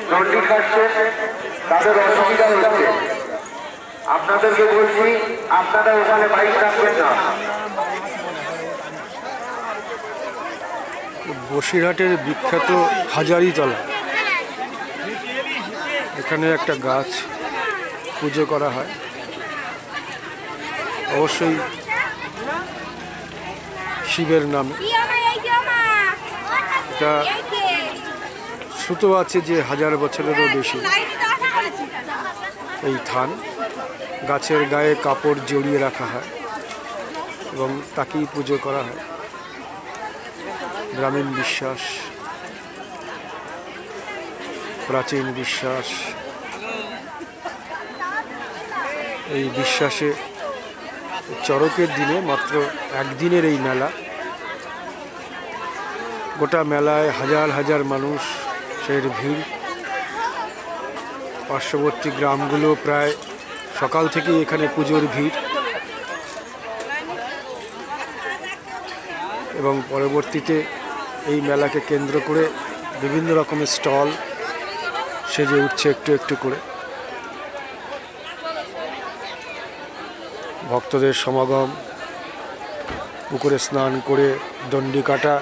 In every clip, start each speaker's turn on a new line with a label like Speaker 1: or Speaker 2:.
Speaker 1: দণ্ডি খাচ্ছে, তাদের অসুবিধা হচ্ছে। আপনাদেরকে বলছি, আপনারা ওখানে বাইক রাখবেন না।
Speaker 2: বসিরহাটের বিখ্যাত হাজারিতলা, এখানে একটা গাছ পুজো করা হয়। অবশ্যই শিবের নামে। এটা শ্রুত আছে যে 1000 বছরেরও বেশি এই থান। গাছের গায়ে কাপড় জড়িয়ে রাখা হয় এবং তাকেই পুজো করা হয়। গ্রামীণ বিশ্বাস, প্রাচীন বিশ্বাস। এই বিশ্বাসে চড়কের দিনে, মাত্র একদিনের এই মেলা, গোটা মেলায় হাজার হাজার মানুষের ভিড়। পার্শ্ববর্তী গ্রামগুলো প্রায় সকাল থেকেই এখানে পুজোর ভিড় এবং পরবর্তীতে এই মেলাকে কেন্দ্র করে বিভিন্ন রকমের স্টল সেজে উঠছে একটু একটু করে। ভক্তদের সমাগম, পুকুরে স্নান করে দণ্ডি কাটা,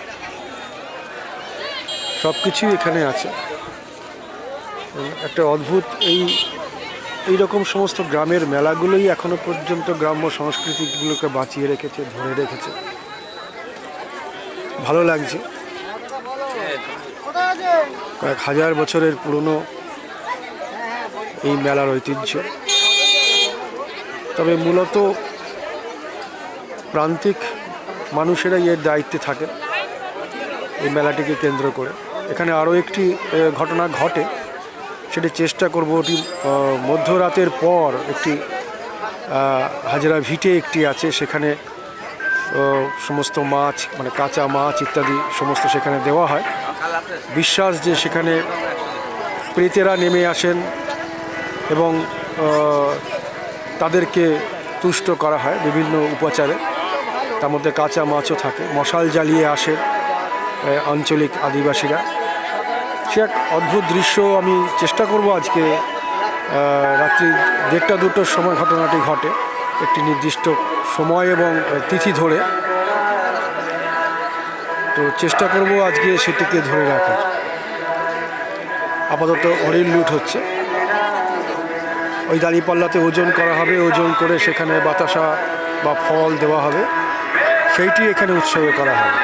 Speaker 2: সব কিছুই এখানে আছে। একটা অদ্ভুত এই রকম সমস্ত গ্রামের মেলাগুলোই এখনো পর্যন্ত গ্রাম্য সংস্কৃতিগুলোকে বাঁচিয়ে রেখেছে, ধরে রেখেছে। ভালো লাগছে। কয়েক হাজার বছরের পুরনো এই মেলার ঐতিহ্য। তবে মূলত প্রান্তিক মানুষেরাই এর দায়িত্বে থাকে এই মেলাটিকে কেন্দ্র করে। এখানে আরও একটি ঘটনা ঘটে, সেটি চেষ্টা করব। ওটি মধ্যরাতের পর একটি হাজরা ভিটে একটি আছে, সেখানে সমস্ত মাছ, মানে কাঁচা মাছ ইত্যাদি সমস্ত সেখানে দেওয়া হয়। বিশ্বাস যে সেখানে প্রেতেরা নেমে আসেন এবং তাদেরকে তুষ্ট করা হয় বিভিন্ন উপাচারে। তার মধ্যে কাঁচা মাছও থাকে। মশাল জ্বালিয়ে আসে আঞ্চলিক আদিবাসীরা। সে এক অদ্ভুত দৃশ্য। আমি চেষ্টা করব আজকে রাত্রি 1টা-2টোর সময় ঘটনাটি ঘটে, একটি নির্দিষ্ট সময় এবং তিথি ধরে। তো চেষ্টা করব আজকে সেটিকে ধরে রাখার। আপাতত হরিণ লুট হচ্ছে। ওই দাঁড়িপাল্লাতে ওজন করা হবে, ওজন করে সেখানে বাতাসা বা ফল দেওয়া হবে, সেইটি এখানে উৎসর্গ করা হবে।